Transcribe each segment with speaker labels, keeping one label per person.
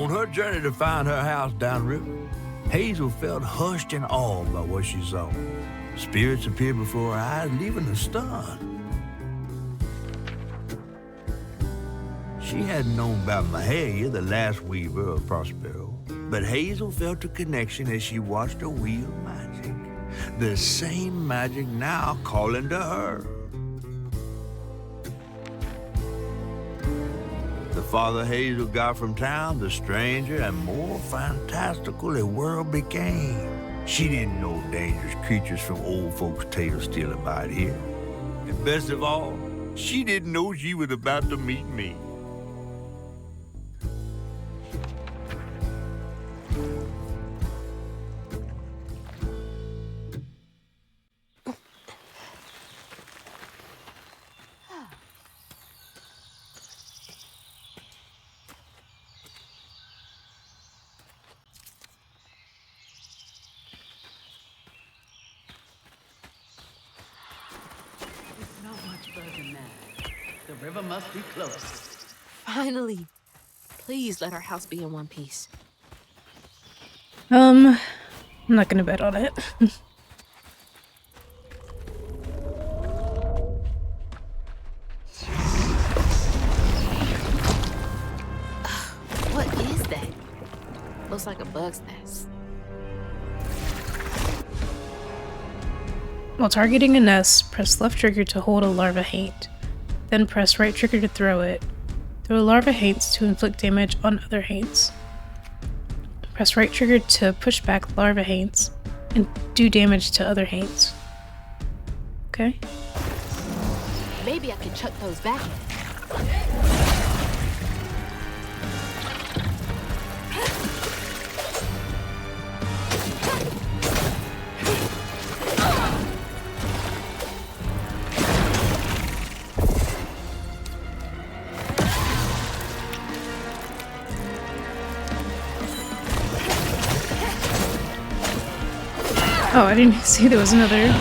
Speaker 1: On her journey to find her house downriver, Hazel felt hushed and awed by what she saw. Spirits appeared before her eyes, leaving her stunned. She hadn't known about Mahalia, the last weaver of Prospero, but Hazel felt a connection as she watched her wheel magic. The same magic now calling to her. The farther Hazel got from town, the stranger and more fantastical the world became. She didn't know dangerous creatures from old folks' tales still abide here. And best of all, she didn't know she was about to meet me.
Speaker 2: The river must be close.
Speaker 3: Finally. Please let our house be in one piece.
Speaker 4: I'm not gonna bet on it.
Speaker 3: What is that? Looks like a bug's nest.
Speaker 4: While targeting a nest, press left trigger to hold a larva haint. Then press right trigger to throw it. Throw larva haints to inflict damage on other haints. Press right trigger to push back larva haints and do damage to other haints. Okay.
Speaker 3: Maybe I can chuck those back at it.
Speaker 4: Oh, I didn't see there was another.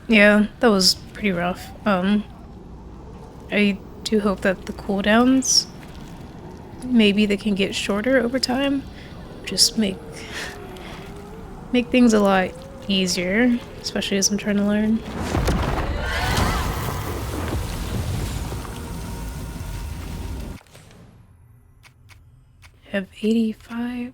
Speaker 4: Yeah, that was pretty rough. I do hope that the cooldowns, maybe they can get shorter over time. Just make things a lot easier, especially as I'm trying to learn. Have 85.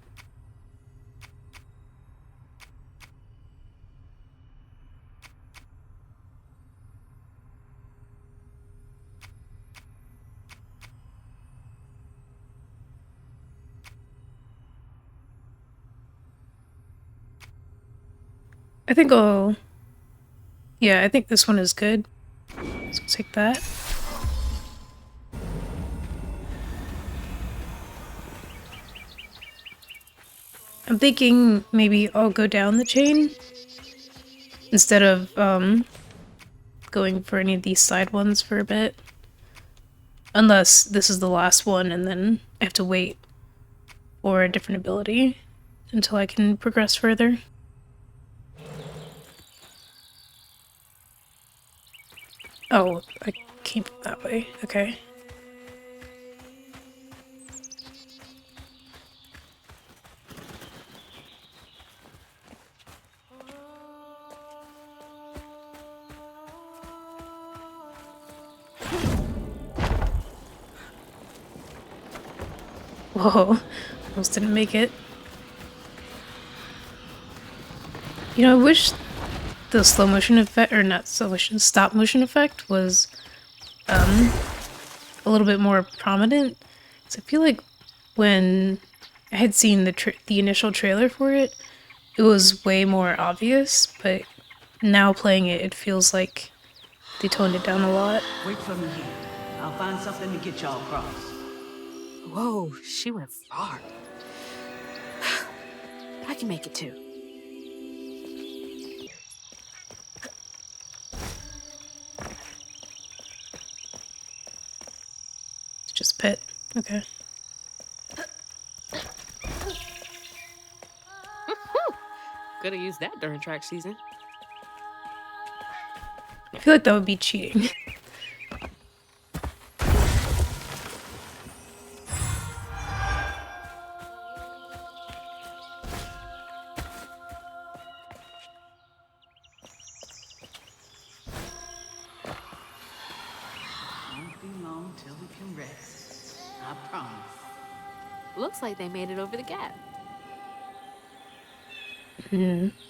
Speaker 4: I think I'll... Yeah, I think this one is good. So take that. I'm thinking maybe I'll go down the chain instead of going for any of these side ones for a bit. Unless this is the last one and then I have to wait for a different ability until I can progress further. Oh, I came that way. Okay. Whoa, almost didn't make it. You know, I wish the slow motion effect, or not slow motion, stop motion effect was a little bit more prominent. So I feel like when I had seen the initial trailer for it, it was way more obvious, but now playing it, it feels like they toned it down a lot.
Speaker 2: Wait for me here. I'll find something to get y'all across.
Speaker 3: Whoa, she went far. I can make it too.
Speaker 4: It's just pit. Okay.
Speaker 3: Could have used that during track season.
Speaker 4: I feel like that would be cheating.
Speaker 2: Won't be long till we can rest. I promise.
Speaker 3: Looks like they made it over the gap.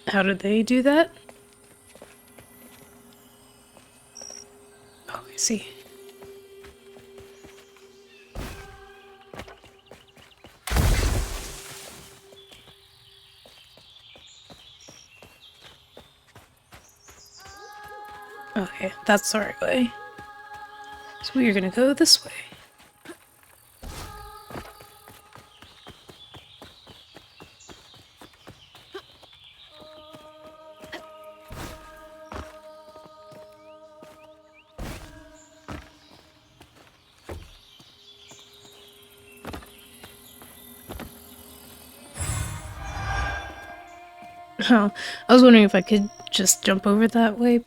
Speaker 4: How did they do that? Oh, I see. Okay, that's the right way. So we're gonna go this way. Oh, I was wondering if I could just jump over that way.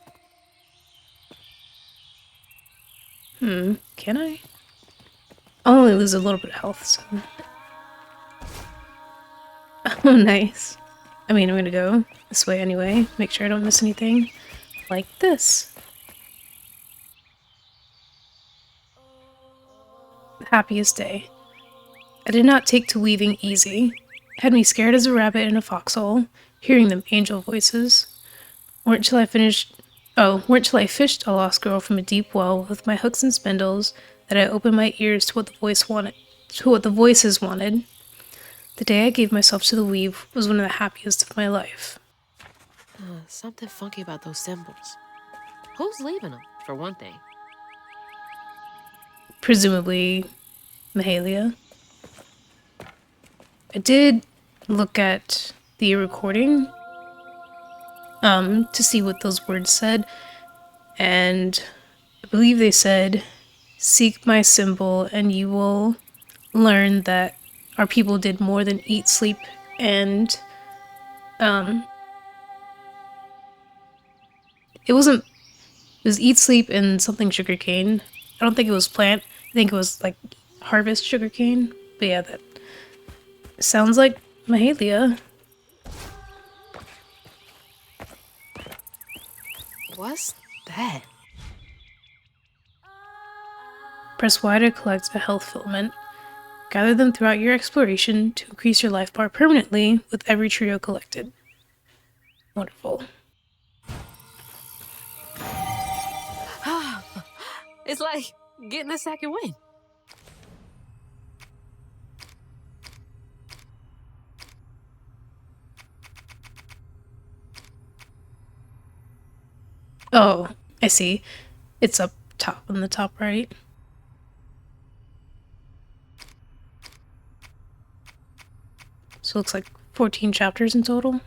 Speaker 4: Can I? I'll only lose a little bit of health, so... Oh, nice. I mean, I'm gonna go this way anyway, make sure I don't miss anything. Like this. Happiest day. I did not take to weaving easy. Had me scared as a rabbit in a foxhole, hearing them angel voices. Weren't till I fished a lost girl from a deep well with my hooks and spindles that I opened my ears to what the voices wanted. The day I gave myself to the weave was one of the happiest of my life.
Speaker 3: Something funky about those symbols. Who's leaving them, for one thing?
Speaker 4: Presumably, Mahalia. I did look at the recording to see what those words said, and I believe they said, "Seek my symbol and you will learn that our people did more than eat, sleep, and it was eat, sleep, and something sugarcane. I don't think it was plant. I think it was like harvest sugarcane. But yeah, that sounds like Mahalia."
Speaker 3: What's that?
Speaker 4: Press Y to collect a health filament. Gather them throughout your exploration to increase your life bar permanently with every trio collected. Wonderful.
Speaker 3: It's like getting a second win.
Speaker 4: Oh, I see. It's up top on the top right. So it looks like 14 chapters in total.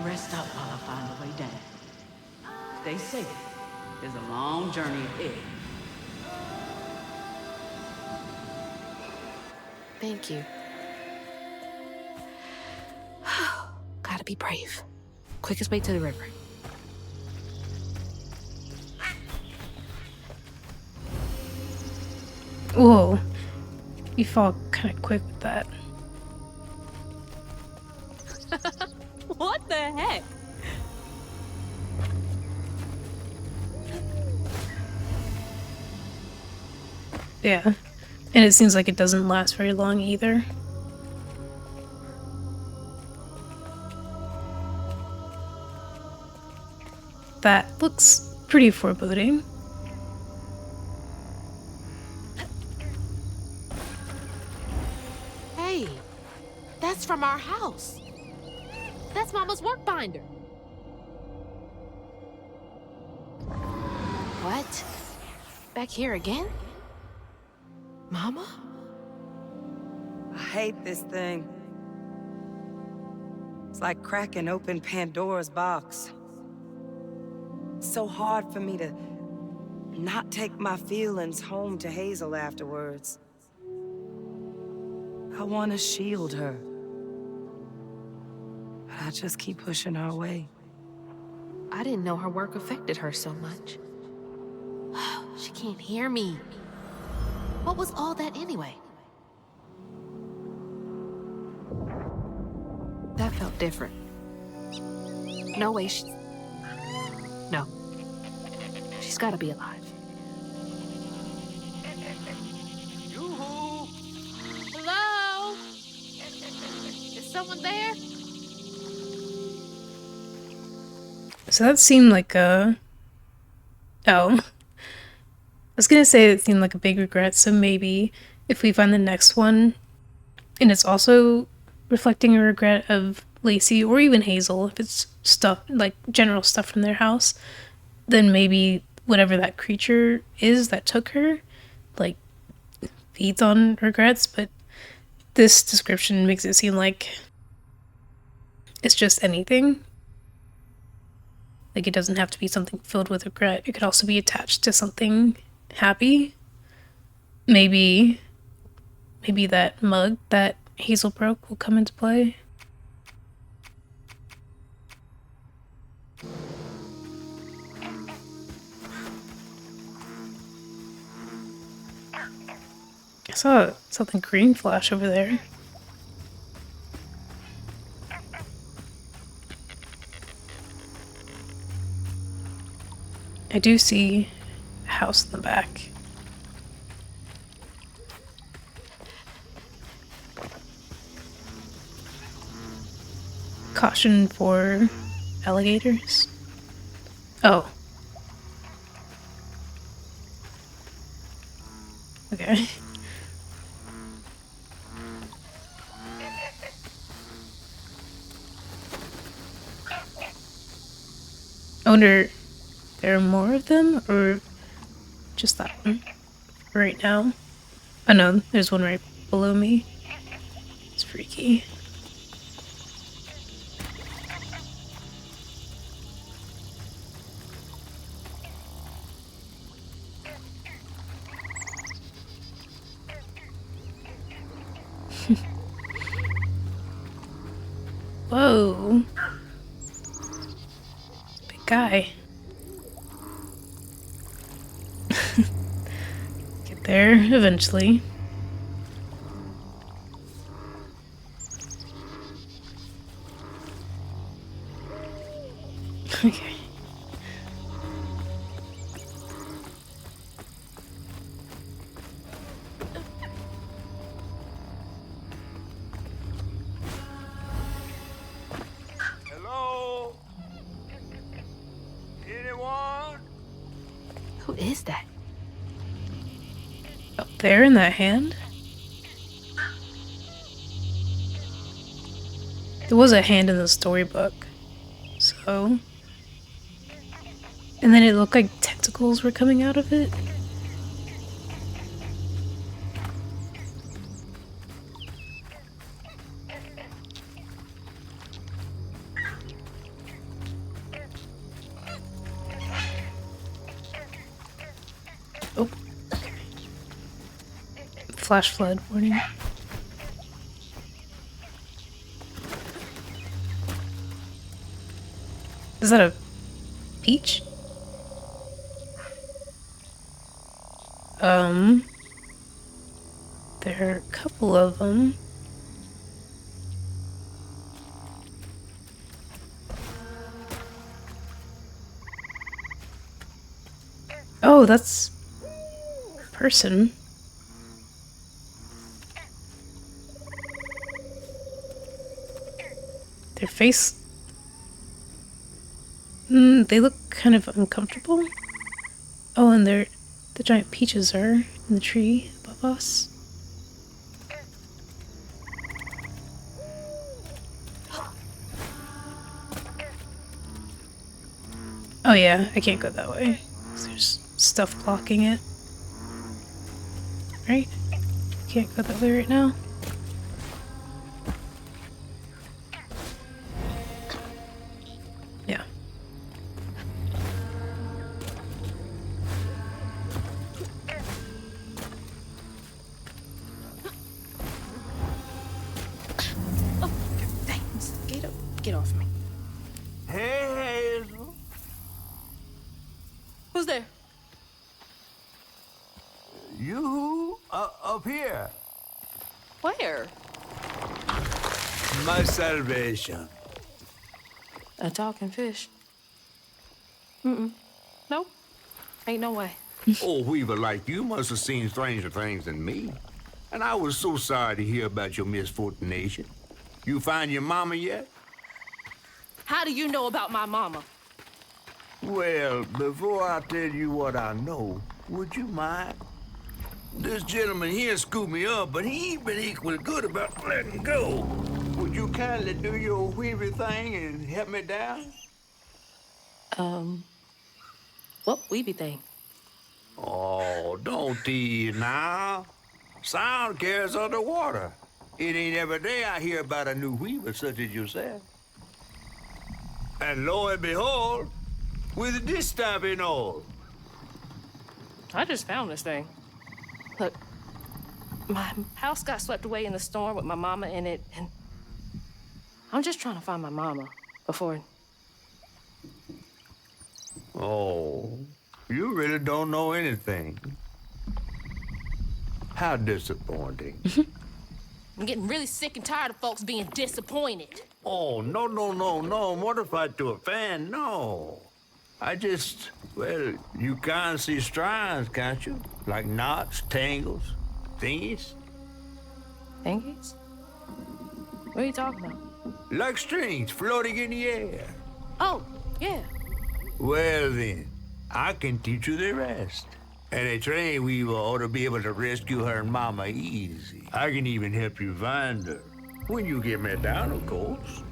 Speaker 2: Rest up while I find a way down. Stay safe. There's a long journey ahead.
Speaker 3: Thank you. Gotta be brave. Quickest way to the river.
Speaker 4: Whoa. You fall kind of quick with that.
Speaker 3: What the heck?
Speaker 4: Yeah. And it seems like it doesn't last very long either. That looks pretty foreboding.
Speaker 3: Hey, that's from our house. That's Mama's work binder. What? Back here again? Mama?
Speaker 5: I hate this thing. It's like cracking open Pandora's box. It's so hard for me to not take my feelings home to Hazel afterwards. I want to shield her. But I just keep pushing her away.
Speaker 3: I didn't know her work affected her so much. She can't hear me. What was all that anyway? That felt different. No way she... No. She's gotta be alive.
Speaker 2: Yoo-hoo!
Speaker 3: Hello? Is someone there?
Speaker 4: So that seemed like a... Oh. I was gonna say it seemed like a big regret, so maybe if we find the next one, and it's also reflecting a regret of Lacey or even Hazel, if it's stuff, like general stuff from their house, then maybe whatever that creature is that took her, like, feeds on regrets, but this description makes it seem like it's just anything. Like, it doesn't have to be something filled with regret. It could also be attached to something happy. Maybe that mug that Hazel broke will come into play. I saw something green flash over there. I do see a house in the back. Caution for alligators. Oh. Okay. I wonder, there are more of them, or just that one right now? Oh no, there's one right below me. It's freaky. Whoa. Big guy. Get there eventually. Okay.
Speaker 1: Hello? Anyone?
Speaker 3: Who is that?
Speaker 4: Up there in that hand? There was a hand in the storybook. So... And then it looked like tentacles were coming out of it. Oh. Okay. Flash flood warning. Is that a peach? There are a couple of them. Oh, that's a person. Their face... they look kind of uncomfortable. Oh, and the giant peaches are in the tree above us. Oh yeah, I can't go that way. There's stuff blocking it. Right? Can't go that way right now. Yeah.
Speaker 3: Oh, thanks. Get off me.
Speaker 1: Hey, Hazel.
Speaker 3: Who's there?
Speaker 1: You up here.
Speaker 3: Where?
Speaker 1: My salvation.
Speaker 3: A talking fish. Nope. Ain't no way.
Speaker 1: Oh, Weaver, like you must have seen stranger things than me. And I was so sorry to hear about your misfortunation. You find your mama yet?
Speaker 3: How do you know about my mama?
Speaker 1: Well, before I tell you what I know, would you mind? This gentleman here scooped me up, but he ain't been equally good about letting go. Would you kindly do your Weaver thing and help me down?
Speaker 3: What weeby thing?
Speaker 1: Oh, don't tease now. Sound carries underwater. It ain't every day I hear about a new Weaver such as yourself. And lo and behold, with this stuff and all.
Speaker 3: I just found this thing. Look, my house got swept away in the storm with my mama in it, and I'm just trying to find my mama before...
Speaker 1: Oh, you really don't know anything. How disappointing.
Speaker 3: I'm getting really sick and tired of folks being disappointed.
Speaker 1: Oh, no, mortified to a fan, no. I just, well, you can't see strands, can't you? Like knots, tangles, thingies?
Speaker 3: Thingies? What are you talking about?
Speaker 1: Like strings floating in the air.
Speaker 3: Oh, yeah.
Speaker 1: Well then, I can teach you the rest. And a train weaver ought to be able to rescue her mama easy. I can even help you find her. When you get me down, of course.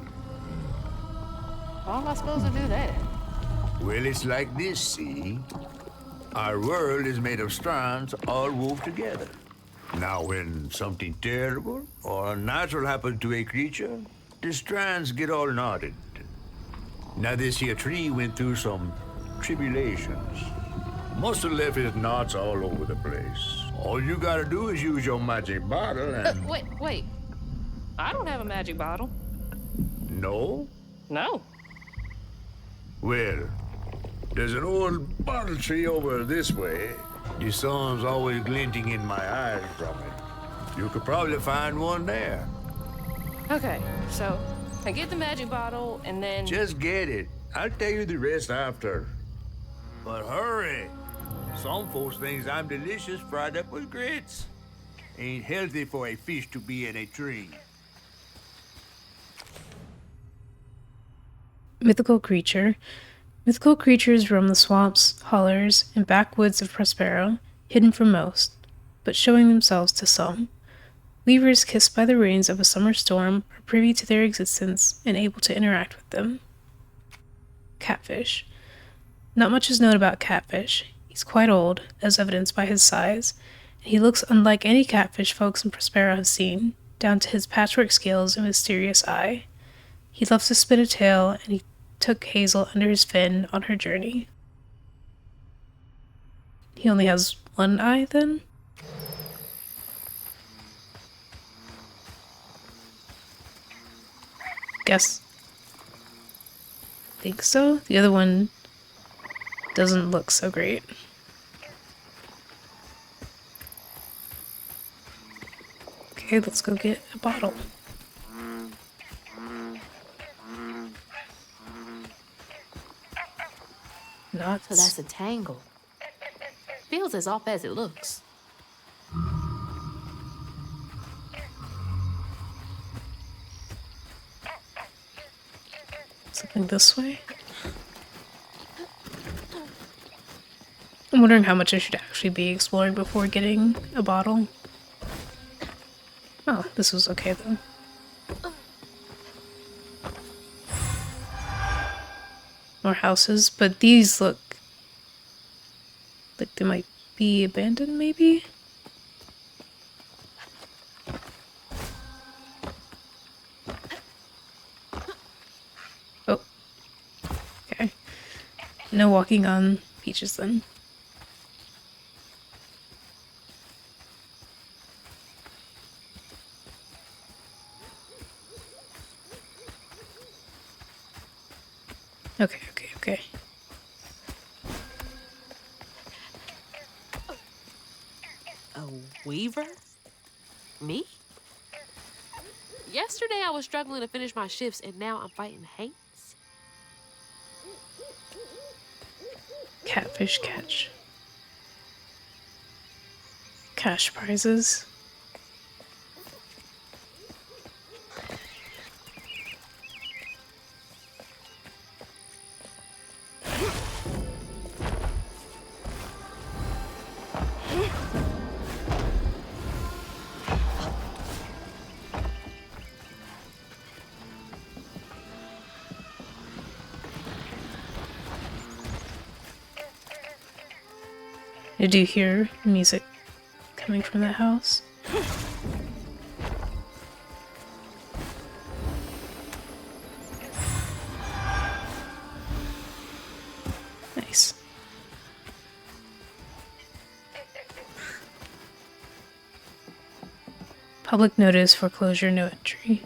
Speaker 3: How am I supposed to do that?
Speaker 1: Well, it's like this, see? Our world is made of strands all wove together. Now, when something terrible or unnatural happens to a creature, the strands get all knotted. Now, this here tree went through some tribulations. Must have left his knots all over the place. All you gotta do is use your magic bottle and...
Speaker 3: Wait. I don't have a magic bottle.
Speaker 1: No?
Speaker 3: No.
Speaker 1: Well, there's an old bottle tree over this way. The sun's always glinting in my eyes from it. You could probably find one there.
Speaker 3: Okay, so I get the magic bottle and then...
Speaker 1: Just get it. I'll tell you the rest after. But hurry. Some folks think I'm delicious fried up with grits. Ain't healthy for a fish to be in a tree.
Speaker 4: Mythical creature. Mythical creatures roam the swamps, hollers, and backwoods of Prospero, hidden from most, but showing themselves to some. Weavers kissed by the rains of a summer storm are privy to their existence and able to interact with them. Catfish. Not much is known about Catfish. He's quite old, as evidenced by his size, and he looks unlike any catfish folks in Prospero have seen, down to his patchwork scales and mysterious eye. He loves to spin a tail, and he took Hazel under his fin on her journey. He only has one eye, then? Guess. Think so? The other one doesn't look so great. Okay, let's go get a bottle. Knots.
Speaker 3: So that's a tangle. Feels as off as it looks.
Speaker 4: Something this way? I'm wondering how much I should actually be exploring before getting a bottle. Oh, this was okay though. More houses, but these look like they might be abandoned, maybe? Oh. Okay. No walking on beaches then. Okay.
Speaker 6: A weaver? Me? Yesterday I was struggling to finish my shifts and now I'm fighting Haints?
Speaker 4: Catfish catch. Cash prizes. Did you hear music coming from that house? Nice. Public notice, foreclosure, no entry.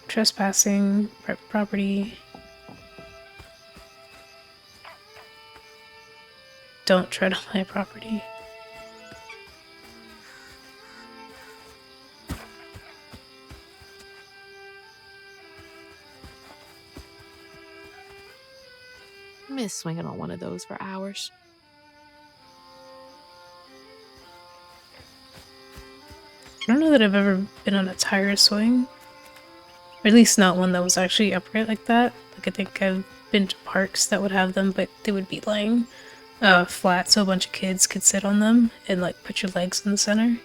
Speaker 4: Trespassing, private property. Don't tread on my property.
Speaker 6: I miss swinging on one of those for hours.
Speaker 4: I don't know that I've ever been on a tire swing. Or at least not one that was actually upright like that. Like I think I've been to parks that would have them, but they would be lying flat so a bunch of kids could sit on them and like put your legs in the center.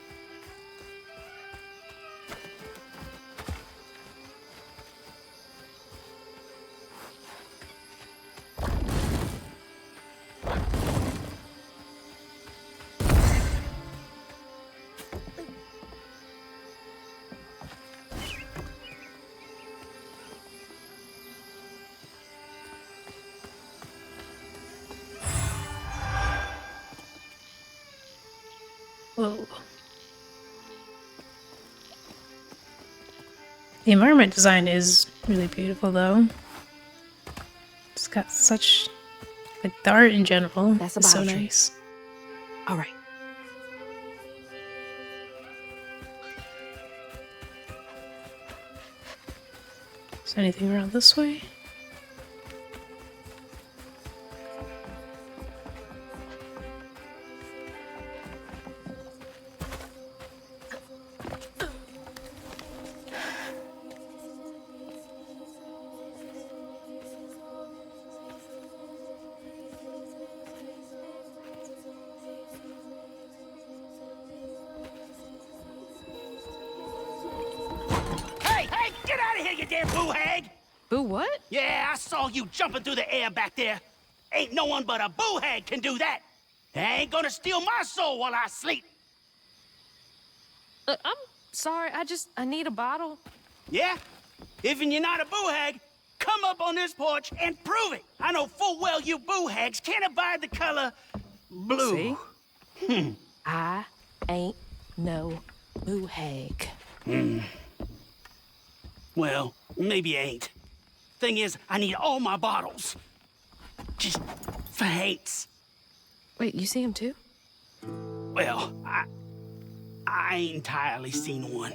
Speaker 4: Whoa. The environment design is really beautiful though. It's got such, like the art in general
Speaker 6: That's a
Speaker 4: is so
Speaker 6: bottle tree.
Speaker 4: nice.
Speaker 6: All right.
Speaker 4: Is there anything around this way?
Speaker 7: Hey, get out of here, you damn boo hag!
Speaker 6: Boo what?
Speaker 7: Yeah, I saw you jumping through the air back there. Ain't no one but a boo hag can do that. They ain't gonna steal my soul while I sleep.
Speaker 3: I'm sorry, I need a bottle.
Speaker 7: Yeah? Even you're not a boo hag, come up on this porch and prove it. I know full well you boo hags can't abide the color blue.
Speaker 3: See? I ain't no boo hag.
Speaker 7: Well, maybe you ain't. Thing is, I need all my bottles. Just for hates.
Speaker 3: Wait, you see him too?
Speaker 7: Well, I ain't entirely seen one.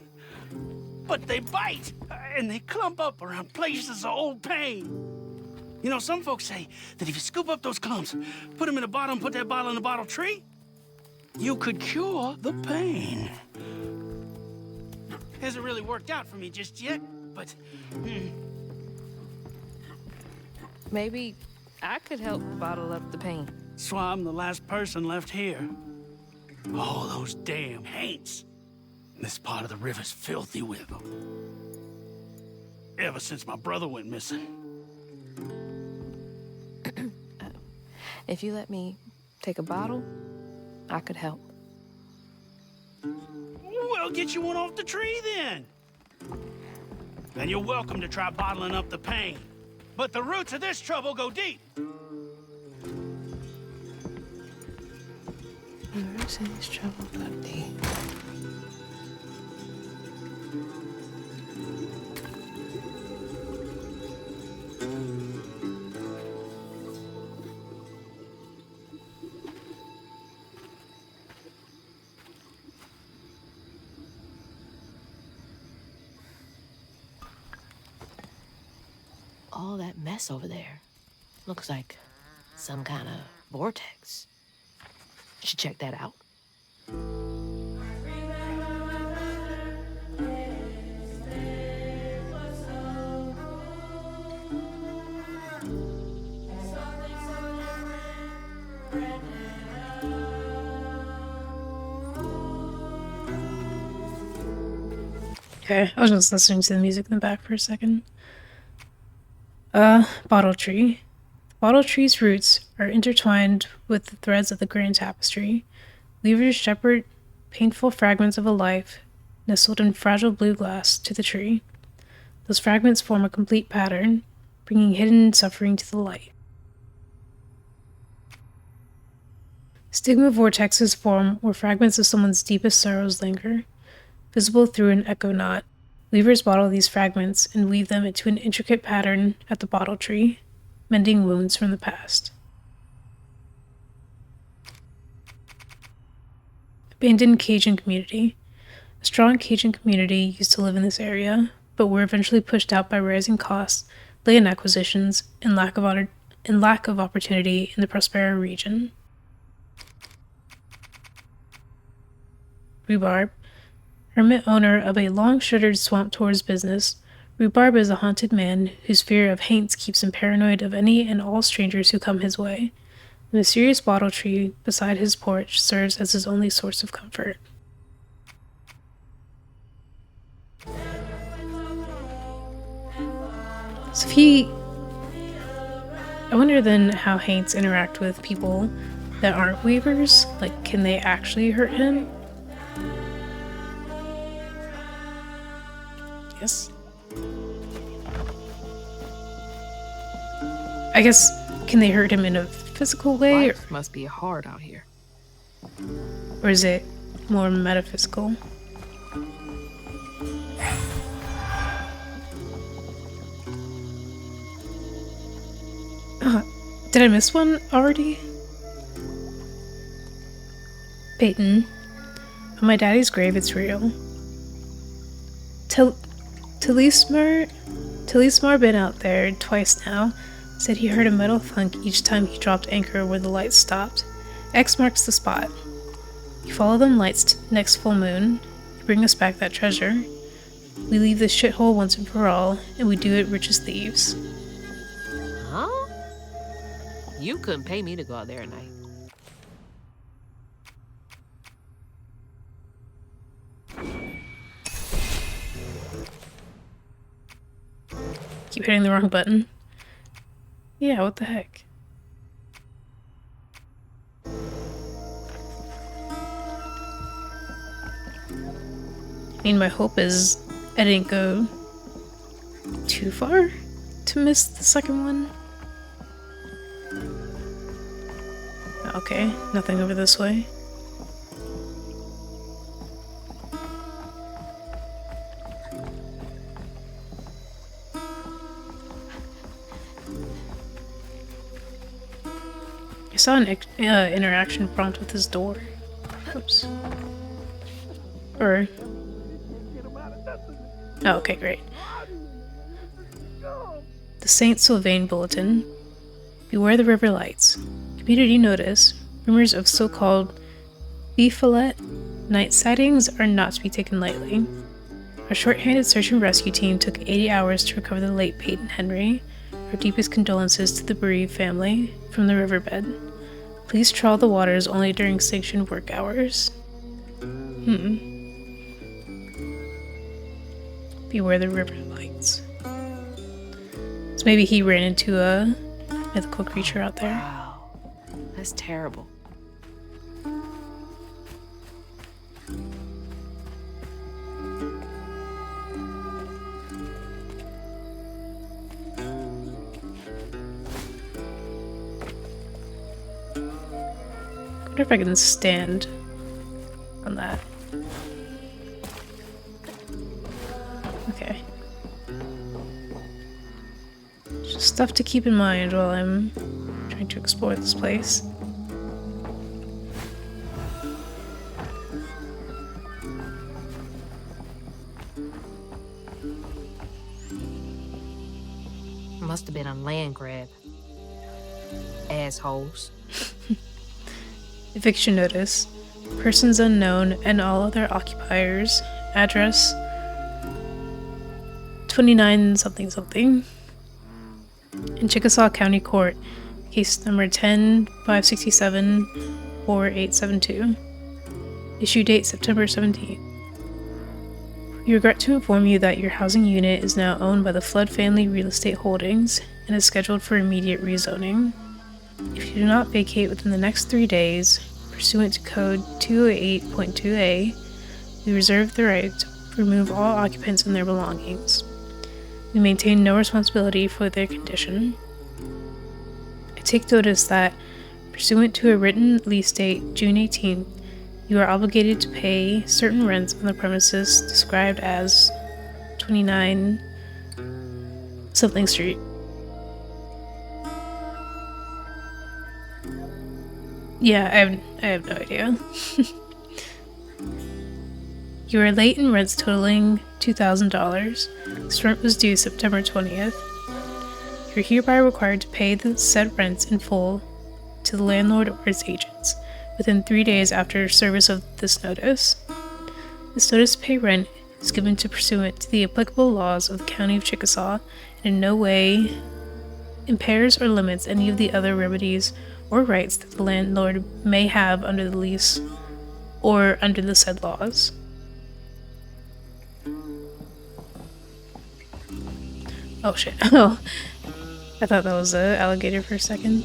Speaker 7: But they bite, and they clump up around places of old pain. You know, some folks say that if you scoop up those clumps, put them in a bottle and put that bottle in a bottle tree, you could cure the pain. Hasn't really worked out for me just yet, but
Speaker 3: Maybe I could help bottle up the pain.
Speaker 7: That's why I'm the last person left here. All those damn haints. This part of the river's filthy with them. Ever since my brother went missing.
Speaker 3: If you let me take a bottle, I could help.
Speaker 7: We'll get you one off the tree then. And you're welcome to try bottling up the pain. But the roots of this trouble go deep.
Speaker 3: Roots of this trouble go deep.
Speaker 6: All that mess over there looks like some kind of vortex. Should check that out.
Speaker 4: Okay, I was just listening to the music in the back for a second. Bottle tree. The bottle tree's roots are intertwined with the threads of the grand tapestry. Weavers shepherd painful fragments of a life nestled in fragile blue glass to the tree. Those fragments form a complete pattern, bringing hidden suffering to the light. Stigma vortexes form where fragments of someone's deepest sorrows linger, visible through an echo knot. Weavers bottle these fragments and weave them into an intricate pattern at the bottle tree, mending wounds from the past. Abandoned Cajun community. A strong Cajun community used to live in this area, but were eventually pushed out by rising costs, land acquisitions, and lack of opportunity in the Prospero region. Rhubarb. Hermit owner of a long-shuttered swamp tours business, Rhubarb is a haunted man whose fear of haints keeps him paranoid of any and all strangers who come his way. The mysterious bottle tree beside his porch serves as his only source of comfort. So I wonder then how haints interact with people that aren't weavers. Like, can they actually hurt him? Yes. I guess, can they hurt him in a physical way?
Speaker 6: Life must be hard out here.
Speaker 4: Or is it more metaphysical? Did I miss one already? Peyton. On my daddy's grave, it's real. Talismar been out there twice now. Said he heard a metal thunk each time he dropped anchor where the lights stopped. X marks the spot. You follow them lights next full moon. You bring us back that treasure. We leave this shithole once and for all, and we do it rich as thieves.
Speaker 6: Huh? You couldn't pay me to go out there at night.
Speaker 4: Keep hitting the wrong button. Yeah, what the heck? I mean, my hope is I didn't go too far to miss the second one. Okay, nothing over this way. I saw an interaction prompt with his door. Oops. Or... Oh, okay, great. The Saint Sylvain Bulletin. Beware the river lights. Community notice. Rumors of so-called Beefalet night sightings are not to be taken lightly. Our short-handed search and rescue team took 80 hours to recover the late Peyton Henry. our deepest condolences to the bereaved family from the riverbed. Please trawl the waters only during sanctioned work hours. Beware the river lights. So maybe he ran into a mythical creature out there.
Speaker 6: Wow. That's terrible.
Speaker 4: I wonder if I can stand on that. Okay. Just stuff to keep in mind while I'm trying to explore this place.
Speaker 6: Must have been a land grab. Assholes.
Speaker 4: Eviction notice. Persons unknown and all other occupiers. Address 29 something something. In Chickasaw County Court. Case number 10-567-4872. Issue date September 17th. We regret to inform you that your housing unit is now owned by the Flood Family Real Estate Holdings and is scheduled for immediate rezoning. If you do not vacate within the next 3 days, pursuant to Code 208.2a, we reserve the right to remove all occupants and their belongings. We maintain no responsibility for their condition. I take notice that, pursuant to a written lease date June 18th, you are obligated to pay certain rents on the premises described as 29 something street. Yeah, I have no idea. You are late in rents totaling $2,000. This rent was due September 20th. You're hereby required to pay the said rents in full to the landlord or its agents within 3 days after service of this notice. This notice to pay rent is given to pursuant to the applicable laws of the County of Chickasaw and in no way impairs or limits any of the other remedies or rights that the landlord may have under the lease or under the said laws. Oh shit. Oh. I thought that was an alligator for a second.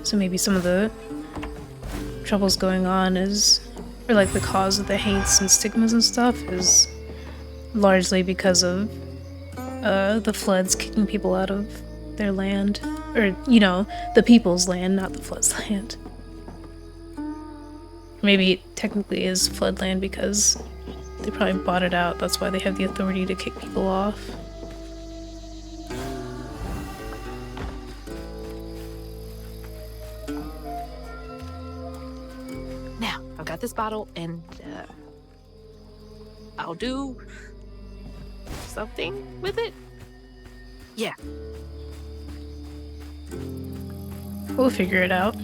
Speaker 4: So maybe some of the troubles going on is, or like the cause of the hates and stigmas and stuff is largely because of the floods kicking people out of their land. Or, you know, the people's land, not the flood's land. Maybe it technically is floodland because they probably bought it out. That's why they have the authority to kick people off.
Speaker 6: Now, I've got this bottle, and I'll do something with it. Yeah.
Speaker 4: We'll figure it out.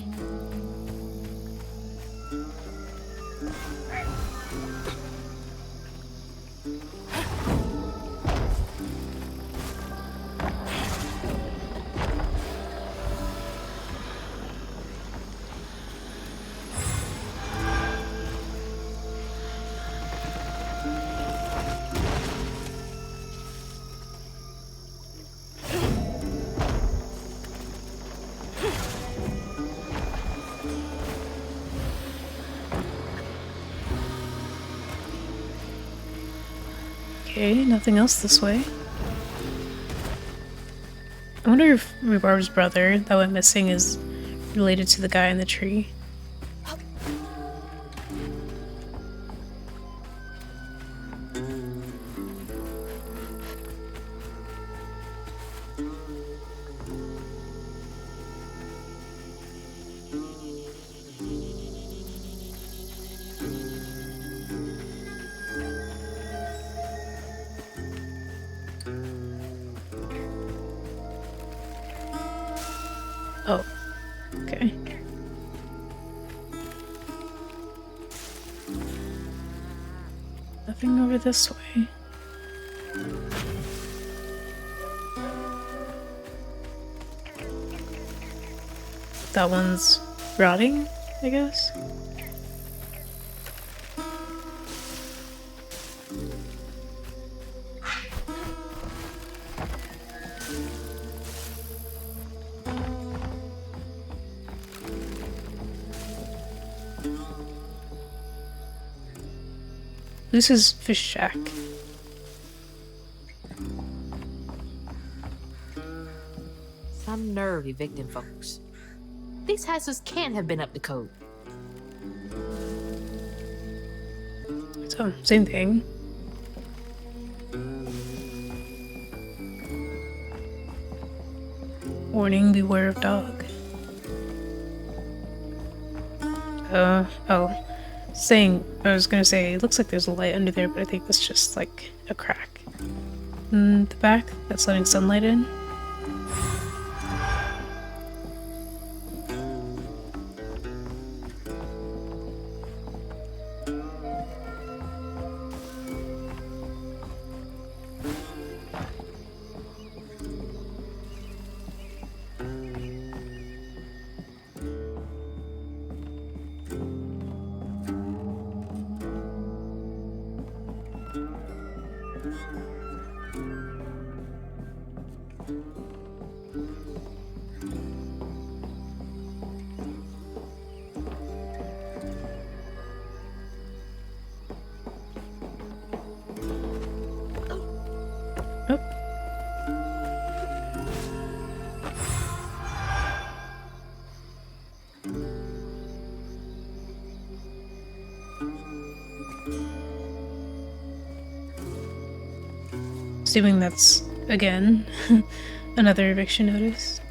Speaker 4: Okay, nothing else this way. I wonder if Rhubarb's brother that went missing is related to the guy in the tree. Oh, okay. Nothing over this way. That one's rotting, I guess. This is Fish Shack.
Speaker 6: Some nerve evicting folks. These houses can't have been up to code.
Speaker 4: So, same thing. Warning, beware of dog. Oh. I was gonna say, it looks like there's a light under there, but I think that's just like a crack in the back that's letting sunlight in. Assuming that's, again, another eviction notice.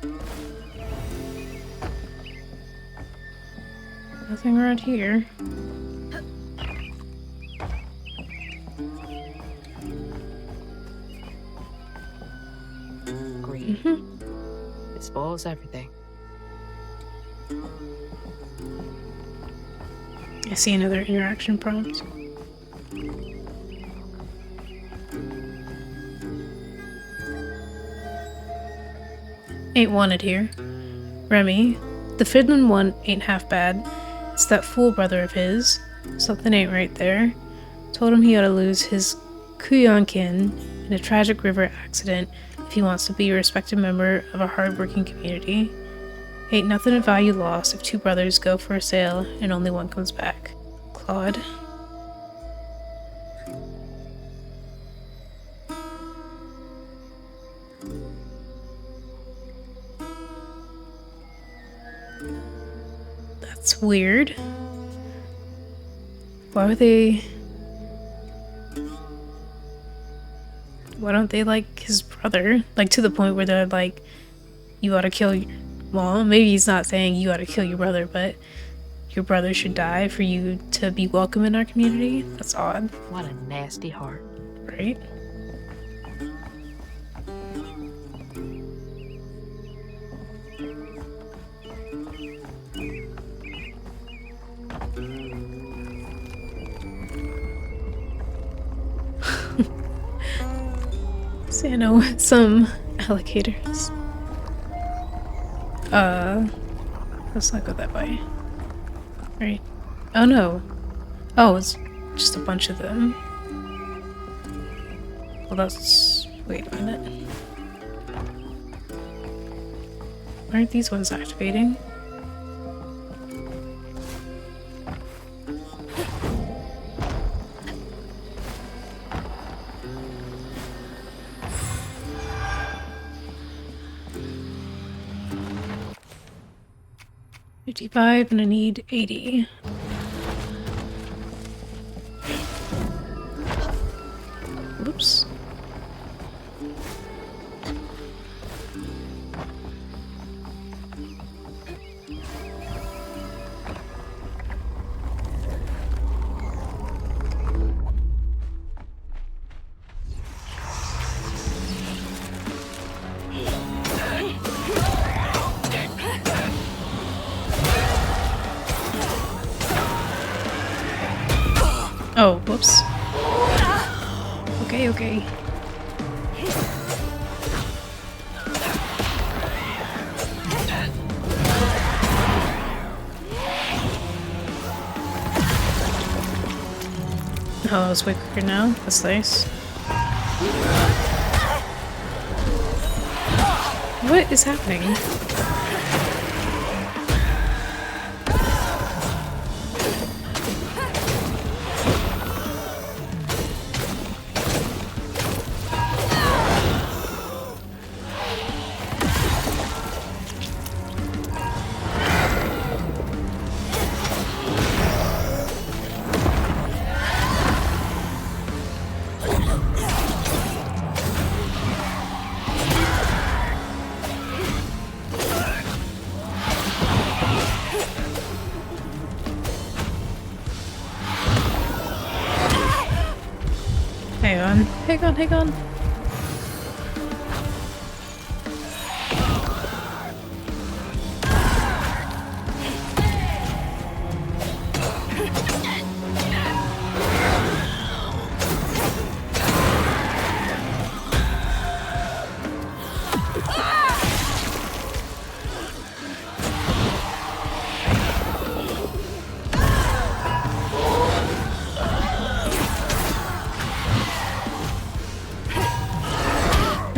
Speaker 4: Nothing around here.
Speaker 6: Greed. It spoils everything.
Speaker 4: I see another interaction prompt. Ain't wanted here. Remy, the Finland one ain't half bad. It's that fool brother of his. Something ain't right there. Told him he ought to lose his Kuyankin in a tragic river accident if he wants to be a respected member of a hard-working community. Ain't nothing of value lost if two brothers go for a sail and only one comes back. Claude. That's weird. Why don't they like his brother? Like, to the point where they're like, you ought to kill your... Well, maybe he's not saying you ought to kill your brother, but your brother should die for you to be welcome in our community? That's odd.
Speaker 6: What a nasty heart.
Speaker 4: Right? Santa with some alligators. Let's not go that way. Right. Oh no. Oh, it's just a bunch of them. Well, that's... Wait a minute. Why aren't these ones activating? $55 and I need 80. Whoops. Oh, whoops. Okay, okay. Oh, it's way quicker now. That's nice. What is happening? Hang on.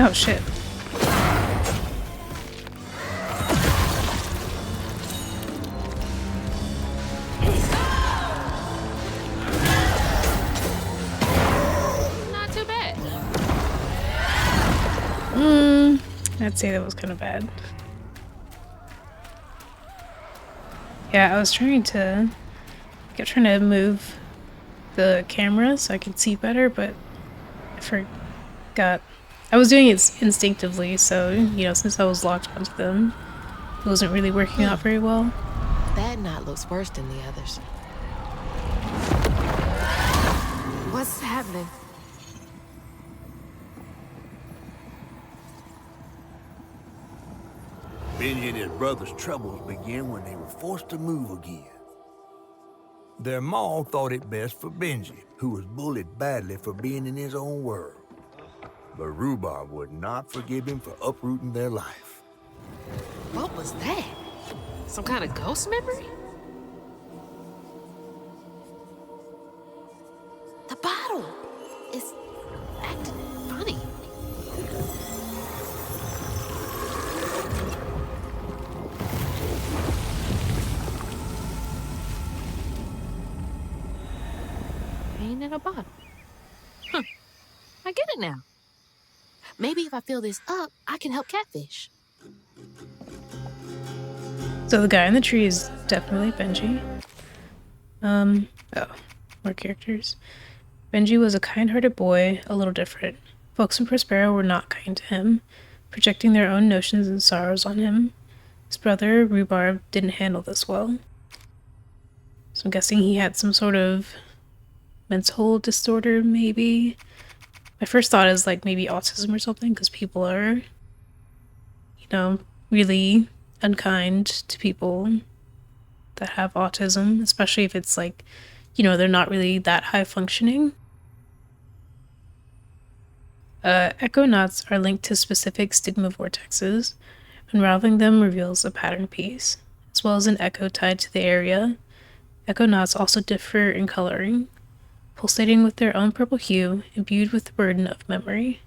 Speaker 4: Oh shit.
Speaker 6: Not too bad.
Speaker 4: I'd say that was kind of bad. Yeah, I was trying to move the camera so I could see better, but I forgot. I was doing it instinctively, so, you know, since I was locked onto them, it wasn't really working out very well.
Speaker 6: That knot looks worse than the others. What's happening?
Speaker 1: Benji and his brother's troubles began when they were forced to move again. Their maw thought it best for Benji, who was bullied badly for being in his own world. But Rhubarb would not forgive him for uprooting their life.
Speaker 6: What was that? Some kind of ghost memory? The bottle is acting funny. Ain't in a bottle. Huh. I get it now. Maybe if I fill this up, I can help Catfish.
Speaker 4: So the guy in the tree is definitely Benji. Oh, more characters. Benji was a kind-hearted boy, a little different. Folks in Prospero were not kind to him, projecting their own notions and sorrows on him. His brother, Rhubarb, didn't handle this well. So I'm guessing he had some sort of mental disorder, maybe? My first thought is like maybe autism or something, because people are, you know, really unkind to people that have autism, especially if it's like, you know, they're not really that high functioning. Echo knots are linked to specific stigma vortexes. Unraveling them reveals a pattern piece, as well as an echo tied to the area. Echo knots also differ in coloring, pulsating with their own purple hue, imbued with the burden of memory.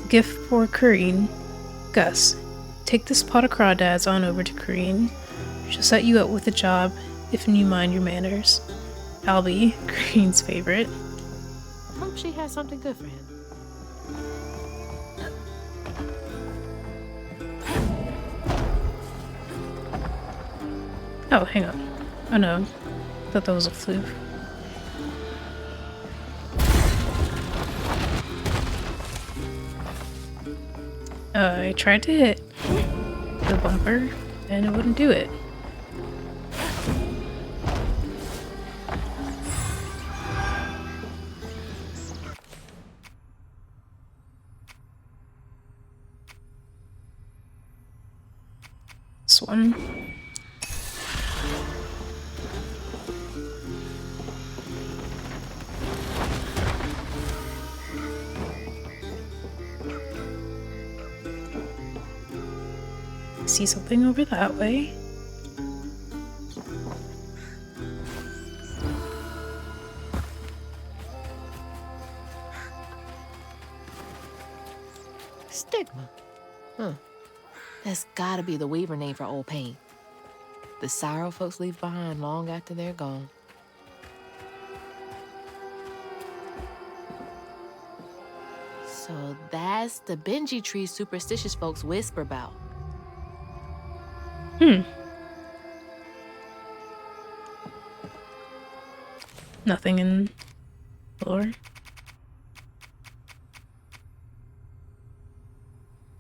Speaker 4: Gift for Kareen. Gus, take this pot of crawdads on over to Kareen. She'll set you up with a job if you mind your manners. Albie, Kareen's favorite.
Speaker 6: Hope she has something good for him.
Speaker 4: Oh, hang on. Oh no. Thought that was a fluke. I tried to hit the bumper, and it wouldn't do it. This one. See something over that way.
Speaker 6: Stigma. Huh. That's gotta be the Weaver name for Old Pain. The sorrow folks leave behind long after they're gone. So that's the Benji tree superstitious folks whisper about.
Speaker 4: Nothing in lore.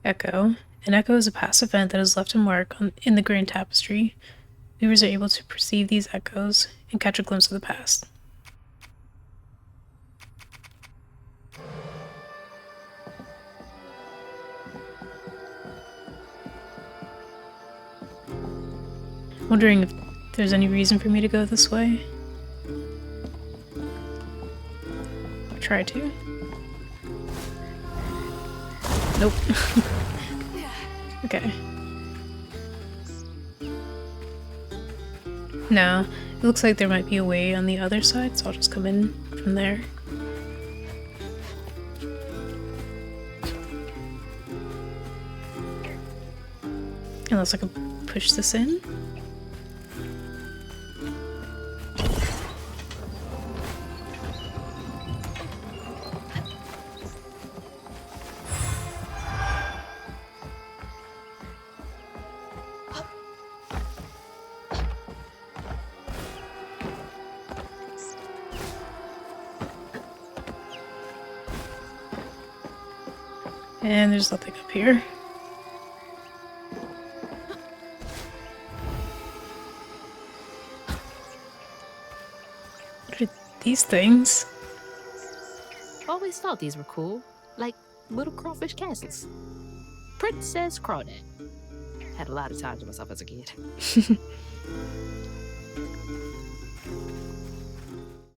Speaker 4: Echo. An echo is a past event that has left a mark in the Grand Tapestry. Viewers are able to perceive these echoes and catch a glimpse of the past. Wondering if there's any reason for me to go this way. Or try to. Nope. Okay. No, it looks like there might be a way on the other side, so I'll just come in from there. Unless I can push this in. And there's nothing up here. What are these things?
Speaker 6: Always thought these were cool. Like little crawfish castles. Princess Crawdad. Had a lot of time to myself as a kid.